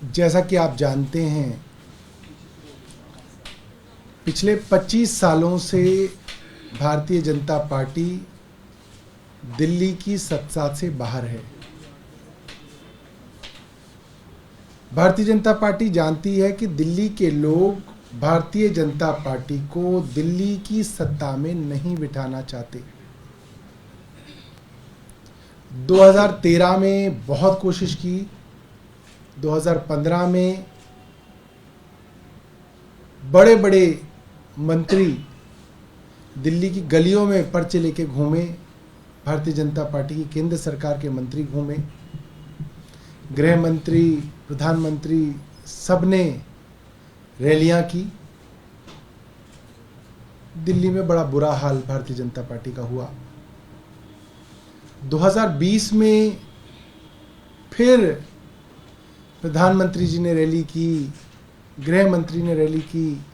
जैसा कि आप जानते हैं, पिछले 25 सालों से भारतीय जनता पार्टी दिल्ली की सत्ता से बाहर है। भारतीय जनता पार्टी जानती है कि दिल्ली के लोग भारतीय जनता पार्टी को दिल्ली की सत्ता में नहीं बिठाना चाहते। 2013 में बहुत कोशिश की, 2015 में बड़े बड़े मंत्री दिल्ली की गलियों में पर्चे लेके घूमे, भारतीय जनता पार्टी की केंद्र सरकार के मंत्री घूमे, गृह मंत्री, प्रधानमंत्री सब ने रैलियां की। दिल्ली में बड़ा बुरा हाल भारतीय जनता पार्टी का हुआ। 2020 में फिर प्रधानमंत्री जी ने रैली की, गृह मंत्री ने रैली की।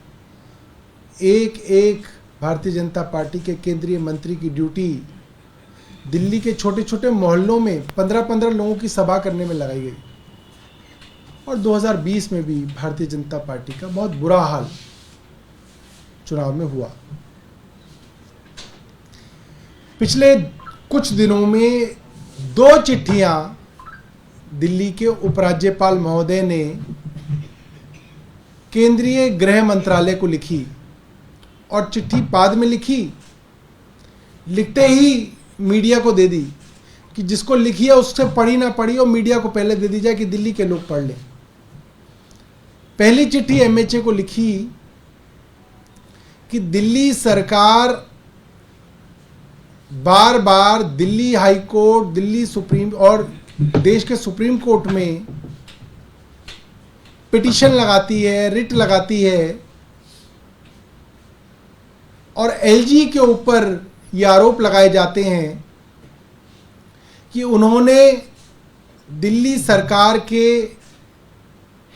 एक एक भारतीय जनता पार्टी के केंद्रीय मंत्री की ड्यूटी दिल्ली के छोटे छोटे मोहल्लों में 15-15 लोगों की सभा करने में लगाई गई। और 2020 में भी भारतीय जनता पार्टी का बहुत बुरा हाल चुनाव में हुआ। पिछले कुछ दिनों में 2 चिट्ठियां दिल्ली के उपराज्यपाल महोदय ने केंद्रीय गृह मंत्रालय को लिखी और चिट्ठी बाद में लिखी, लिखते ही मीडिया को दे दी कि जिसको लिखी है उससे पढ़ी ना पढ़ी और मीडिया को पहले दे दी जाए कि दिल्ली के लोग पढ़ लें। पहली चिट्ठी एमएचए को लिखी कि दिल्ली सरकार बार बार Delhi high court, Delhi supreme और देश के सुप्रीम कोर्ट में पिटीशन लगाती है, रिट लगाती है और एलजी के ऊपर ये आरोप लगाए जाते हैं कि उन्होंने दिल्ली सरकार के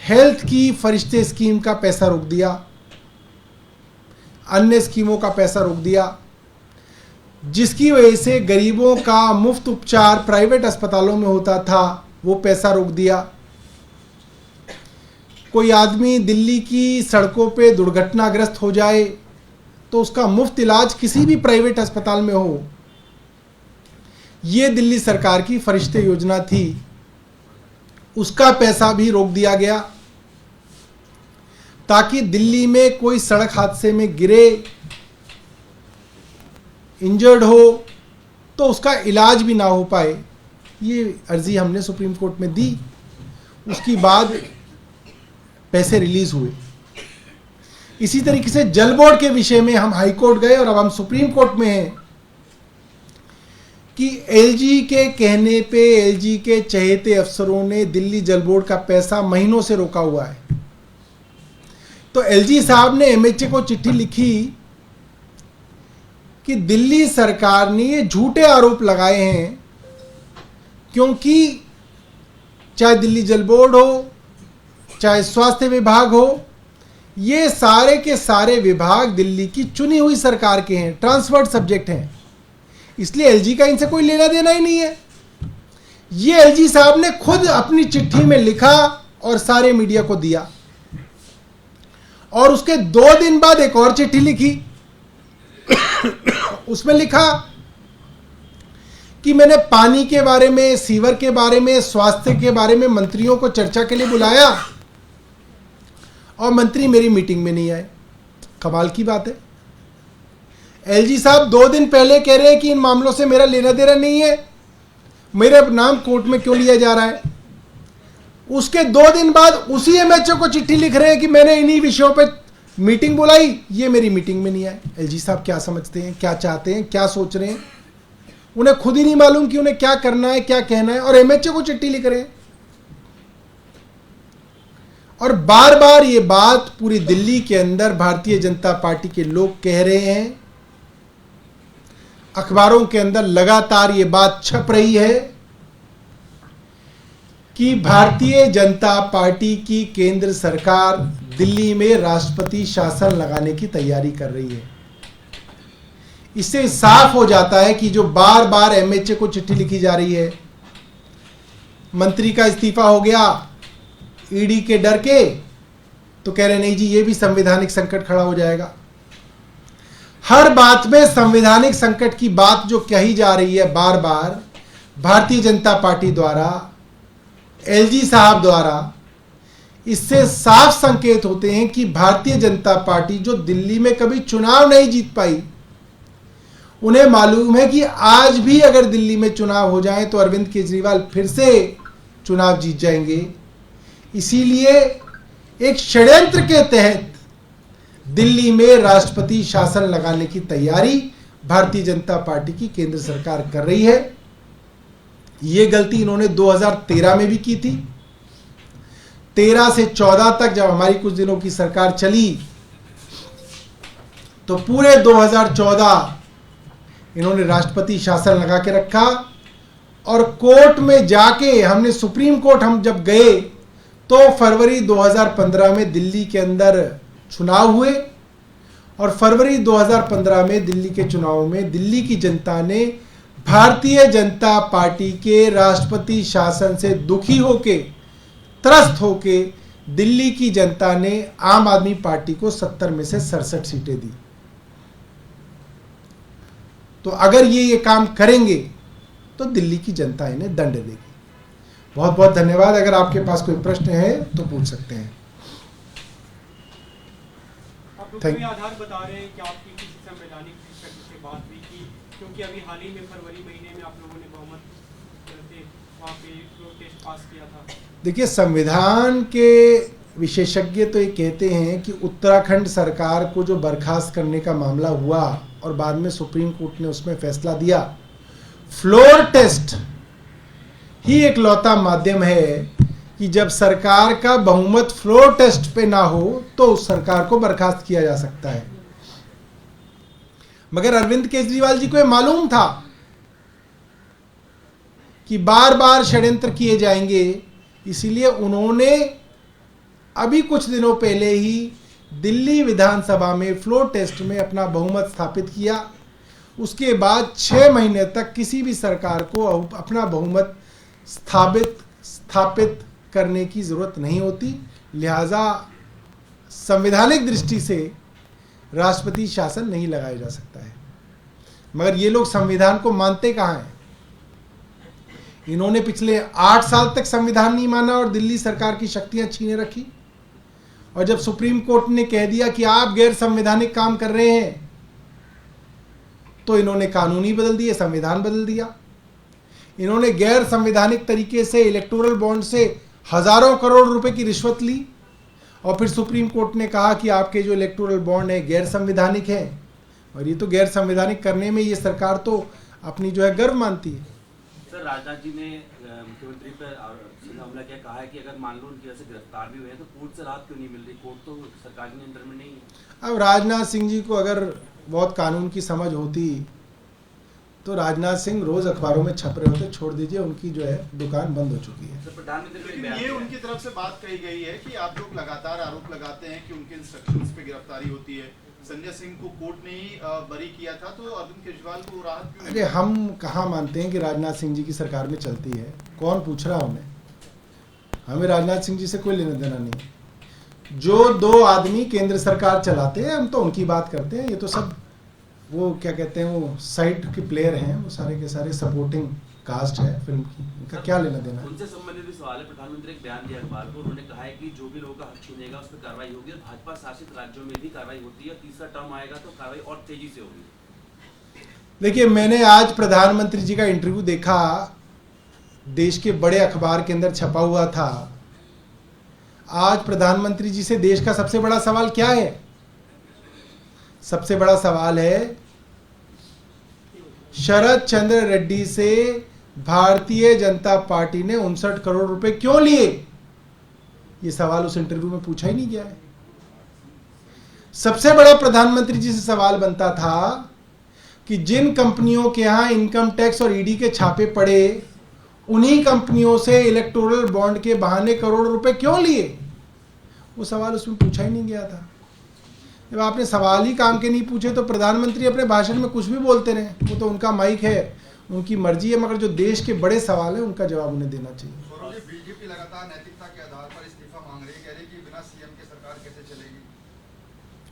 हेल्थ की फरिश्ते स्कीम का पैसा रोक दिया, अन्य स्कीमों का पैसा रोक दिया, जिसकी वजह से गरीबों का मुफ्त उपचार प्राइवेट अस्पतालों में होता था, वो पैसा रोक दिया। कोई आदमी दिल्ली की सड़कों पे दुर्घटनाग्रस्त हो जाए तो उसका मुफ्त इलाज किसी भी प्राइवेट अस्पताल में हो, ये दिल्ली सरकार की फरिश्ते योजना थी, उसका पैसा भी रोक दिया गया ताकि दिल्ली में कोई सड़क हादसे में गिरे, इंजर्ड हो तो उसका इलाज भी ना हो पाए। ये अर्जी हमने सुप्रीम कोर्ट में दी, उसके बाद पैसे रिलीज हुए। इसी तरीके से जल बोर्ड के विषय में हम हाई कोर्ट गए और अब हम सुप्रीम कोर्ट में हैं कि एलजी के कहने पे एलजी के चहेते अफसरों ने दिल्ली जल बोर्ड का पैसा महीनों से रोका हुआ है। तो एलजी साहब ने एमएचए को चिट्ठी लिखी कि दिल्ली सरकार ने ये झूठे आरोप लगाए हैं, क्योंकि चाहे दिल्ली जल बोर्ड हो, चाहे स्वास्थ्य विभाग हो, ये सारे के सारे विभाग दिल्ली की चुनी हुई सरकार के हैं, ट्रांसफर्ड सब्जेक्ट हैं, इसलिए एलजी का इनसे कोई लेना देना ही नहीं है। ये एलजी साहब ने खुद अपनी चिट्ठी में लिखा और सारे मीडिया को दिया। और उसके 2 दिन बाद एक और चिट्ठी लिखी, उसमें लिखा कि मैंने पानी के बारे में, सीवर के बारे में, स्वास्थ्य के बारे में मंत्रियों को चर्चा के लिए बुलाया और मंत्री मेरी मीटिंग में नहीं आए। कमाल की बात है। एलजी साहब 2 दिन पहले कह रहे हैं कि इन मामलों से मेरा लेना देना नहीं है, मेरे नाम कोर्ट में क्यों लिया जा रहा है। उसके 2 दिन बाद उसी एमएचए को चिट्ठी लिख रहे हैं कि मैंने इन्हीं विषयों पे मीटिंग बुलाई, ये मेरी मीटिंग में नहीं आए। एलजी साहब क्या समझते हैं, क्या चाहते हैं, क्या सोच रहे हैं, उन्हें खुद ही नहीं मालूम कि उन्हें क्या करना है, क्या कहना है, और एमएचए को चिट्ठी लिख रहे हैं। और बार बार ये बात पूरी दिल्ली के अंदर भारतीय जनता पार्टी के लोग कह रहे हैं, अखबारों के अंदर लगातार ये बात छप रही है कि भारतीय जनता पार्टी की केंद्र सरकार दिल्ली में राष्ट्रपति शासन लगाने की तैयारी कर रही है। इससे साफ हो जाता है कि जो बार बार एमएचए को चिट्ठी लिखी जा रही है, मंत्री का इस्तीफा हो गया, ईडी के डर के, तो कह रहे नहीं जी ये भी संवैधानिक संकट खड़ा हो जाएगा। हर बात में संवैधानिक संकट की बात जो कही जा रही है बार बार भारतीय जनता पार्टी द्वारा, एलजी साहब द्वारा, इससे साफ संकेत होते हैं कि भारतीय जनता पार्टी जो दिल्ली में कभी चुनाव नहीं जीत पाई, उन्हें मालूम है कि आज भी अगर दिल्ली में चुनाव हो जाए तो अरविंद केजरीवाल फिर से चुनाव जीत जाएंगे। इसीलिए एक षड्यंत्र के तहत दिल्ली में राष्ट्रपति शासन लगाने की तैयारी भारतीय जनता पार्टी की केंद्र सरकार कर रही है। ये गलती इन्होंने 2013 में भी की थी। 13 से 14 तक जब हमारी कुछ दिनों की सरकार चली तो पूरे 2014 इन्होंने राष्ट्रपति शासन लगा के रखा और कोर्ट में जाके हमने सुप्रीम कोर्ट हम जब गए तो फरवरी 2015 में दिल्ली के अंदर चुनाव हुए और फरवरी 2015 में दिल्ली के चुनाव में दिल्ली की जनता ने भारतीय जनता पार्टी के राष्ट्रपति शासन से दुखी होके, त्रस्त होके दिल्ली की जनता ने आम आदमी पार्टी को 70 में से 67 सीटें दी। तो अगर ये काम करेंगे तो दिल्ली की जनता इन्हें दंड देगी। बहुत बहुत धन्यवाद। अगर आपके पास कोई प्रश्न है तो पूछ सकते हैं। आप लोग कोई आधार बता रहे हैं कि आपकी किसी संवैधानिक शक्ति से बात हुई थी, क्योंकि अभी हाल ही में फरवरी महीने में आप लोगों ने बहुमत से वहाँ पे प्रोटेस्ट पास किया था। देखिए, संविधान के विशेषज्ञ तो ये कहते हैं कि उत्तराखंड सरकार को जो बर्खास्त करने का मामला हुआ और बाद में सुप्रीम कोर्ट ने उसमें फैसला दिया, फ्लोर टेस्ट ही एक लौता माध्यम है कि जब सरकार का बहुमत फ्लोर टेस्ट पे ना हो तो उस सरकार को बर्खास्त किया जा सकता है। मगर अरविंद केजरीवाल जी को यह मालूम था कि बार बार षड्यंत्र किए जाएंगे, इसीलिए उन्होंने अभी कुछ दिनों पहले ही दिल्ली विधानसभा में फ्लोर टेस्ट में अपना बहुमत स्थापित किया। उसके बाद 6 महीने तक किसी भी सरकार को अपना बहुमत स्थापित करने की जरूरत नहीं होती। लिहाजा संवैधानिक दृष्टि से राष्ट्रपति शासन नहीं लगाया जा सकता है। मगर ये लोग संविधान को मानते कहाँ हैं? इन्होंने पिछले 8 साल तक संविधान नहीं माना और दिल्ली सरकार की शक्तियां छीने रखी। और जब सुप्रीम कोर्ट ने कह दिया कि आप गैर संवैधानिक काम कर रहे हैं तो इन्होंने कानून ही बदल दिए, संविधान बदल दिया। इन्होंने गैर संवैधानिक तरीके से इलेक्टोरल बॉन्ड से हजारों करोड़ रुपए की रिश्वत ली और फिर सुप्रीम कोर्ट ने कहा कि आपके जो इलेक्टोरल बॉन्ड है गैर संवैधानिक है। और ये तो गैर संवैधानिक करने में ये सरकार तो अपनी जो है गर्व मानती है। सर, राजनाथ जी ने मुख्यमंत्री पर हमला किया, कहा है कि अगर मान लो उनकी वजह से गिरफ्तार भी हुए हैं तो कोर्ट से राहत क्यों नहीं मिल रही? कोर्ट तो सरकार के नियंत्रण में नहीं है। अब राजनाथ सिंह जी को अगर बहुत कानून की समझ होती तो राजनाथ सिंह रोज अखबारों में छप रहे होते। छोड़ दीजिए, उनकी जो है दुकान बंद हो चुकी है। लेकिन ये उनकी तरफ से बात कही गई है कि आप लोग लगातार आरोप लगाते हैं कि उनके इंस्ट्रक्शंस पे गिरफ्तारी होती है। संजय सिंह को कोर्ट ने ही बरी किया था, तो अरविंद केजरीवाल को राहत क्यों? अरे हम कहाँ मानते हैं कि राजनाथ सिंह जी की सरकार में चलती है? कौन पूछ रहा उन्हें? हमें राजनाथ सिंह जी से कोई लेना देना नहीं। जो 2 आदमी केंद्र सरकार चलाते हैं हम तो उनकी बात करते हैं। ये तो सब वो क्या कहते हैं, वो साइड के प्लेयर हैं, वो सारे के सारे सपोर्टिंग कास्ट है फिल्म की, इनका क्या लेना देना? उनसे संबंधित भी सवाल है। प्रधानमंत्री एक बयान दिया अखबार को, उन्होंने कहा है कि जो भी लोगों का हक छीनेगा उस पर कार्रवाई होगी और भाजपा शासित राज्यों में भी कार्रवाई होती है। तीसरा टर्म आएगा तो कार्रवाई और तेजी से होगी। देखिए, मैंने आज प्रधानमंत्री जी का इंटरव्यू देखा, देश के बड़े अखबार के अंदर छपा हुआ था। आज प्रधानमंत्री जी से देश का सबसे बड़ा सवाल क्या है? सबसे बड़ा सवाल है शरद चंद्र रेड्डी से भारतीय जनता पार्टी ने 59 करोड़ रुपए क्यों लिए? ये सवाल उस इंटरव्यू में पूछा ही नहीं गया है। सबसे बड़ा प्रधानमंत्री जी से सवाल बनता था कि जिन कंपनियों के यहां इनकम टैक्स और ईडी के छापे पड़े, उन्हीं कंपनियों से इलेक्टोरल बॉन्ड के बहाने करोड़ रुपए क्यों लिए? वो सवाल उसमें पूछा ही नहीं गया था। जब आपने सवाल ही काम के नहीं पूछे तो प्रधानमंत्री अपने भाषण में कुछ भी बोलते रहे, वो तो उनका माइक है, उनकी मर्जी है। मगर जो देश के बड़े सवाल है उनका जवाब उन्हें देना चाहिए। बीजेपी लगातार नैतिकता के आधार पर बार इस्तीफा मांग रही है, कह रही है कि बिना सीएम के सरकार कैसे चलेगी।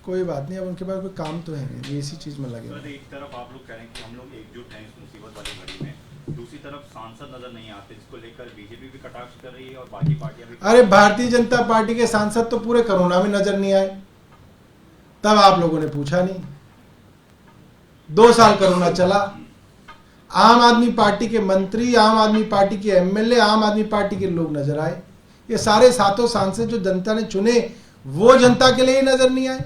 कोई बात नहीं, अब उनके पास कोई काम तो है नहीं, ये इसी चीज़ में लगे हुए सर, हैं। एक तरफ आप लोग कह रहे हैं कि हम लोग एकजुट हैं इस मुसीबत वाली घड़ी में, दूसरी तरफ सांसद नजर नहीं आते, जिसको लेकर बीजेपी भी कटाक्ष कर रही है और बाकी पार्टियां भी। अरे भारतीय जनता पार्टी के सांसद तो पूरे कोरोना में नजर नहीं आए, तब आप लोगों ने पूछा नहीं। 2 साल कोरोना चला, आम आदमी पार्टी के मंत्री, आम आदमी पार्टी के एमएलए, आम आदमी पार्टी के लोग नजर आए। ये सारे 7 सांसद जो जनता ने चुने वो जनता के लिए ही नजर नहीं आए।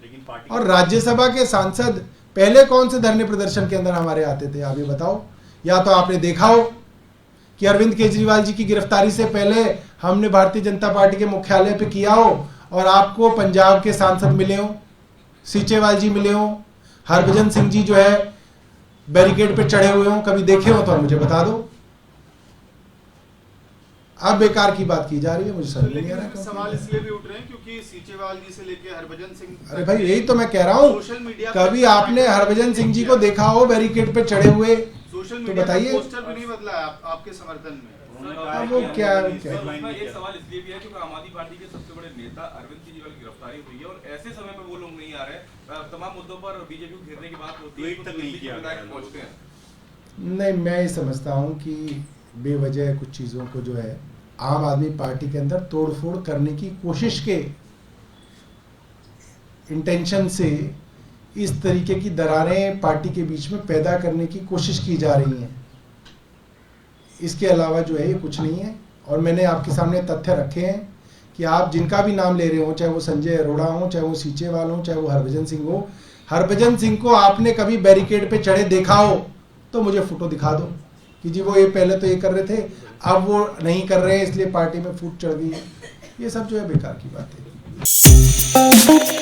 लेकिन पार्टी और राज्यसभा के सांसद पहले कौन से धरने प्रदर्शन के अंदर हमारे आते थे, आप ये बताओ। या तो आपने देखा हो कि अरविंद केजरीवाल जी की गिरफ्तारी से पहले हमने भारतीय जनता पार्टी के मुख्यालय पे किया हो और आपको पंजाब के सांसद मिले हो, सीचेवाल जी मिले हो, हरभजन सिंह जी जो है बैरिकेड पे चढ़े हुए हो, कभी देखे हो तो आप मुझे बता दो। अब बेकार की बात की जा रही है, मुझे समझ नहीं आ रहा लेकिन सवाल इसलिए भी उठ रहे हैं क्योंकि सीचेवाल जी से लेके हरभजन सिंह। अरे भाई यही तो मैं कह रहा हूँ, सोशल मीडिया कभी आपने हरभजन सिंह जी को देखा हो बैरिकेड पे चढ़े हुए? सोशल तो मीडिया बताइए। पोस्टर भी नहीं बदला है आपके समर्थन में। उन्होंने कहा अब है वो कि क्या- हमने क्या- इस लाइन एक में सवाल इसलिए भी है क्योंकि आम आदमी पार्टी के सबसे बड़े नेता अरविंद केजरीवाल की गिरफ्तारी हुई है और ऐसे समय में वो लोग नहीं आ रहे। तमाम मुद्दों पर बीजेपी को घेरने की बात होती है, ट्वीट तक नहीं किया गया है पहुंचते हैं। नहीं, मैं ये समझता हूँ कि बेवजह कुछ चीज़ों को जो है आम आदमी पार्टी के अंदर तोड़फोड़ करने की कोशिश के इंटेंशन से इस तरीके की दरारें पार्टी के बीच में पैदा करने की कोशिश की जा रही हैं। इसके अलावा जो है ये कुछ नहीं है। और मैंने आपके सामने तथ्य रखे हैं कि आप जिनका भी नाम ले रहे हो, चाहे वो संजय अरोड़ा हो, चाहे वो सीचेवाल हो, चाहे वो हरभजन सिंह हो, हरभजन सिंह को आपने कभी बैरिकेड पे चढ़े देखा हो तो मुझे फोटो दिखा दो कि जी वो ये पहले तो ये कर रहे थे, अब वो नहीं कर रहे हैं इसलिए पार्टी में फूट चढ़ गई है। ये सब जो है बेकार की बात है।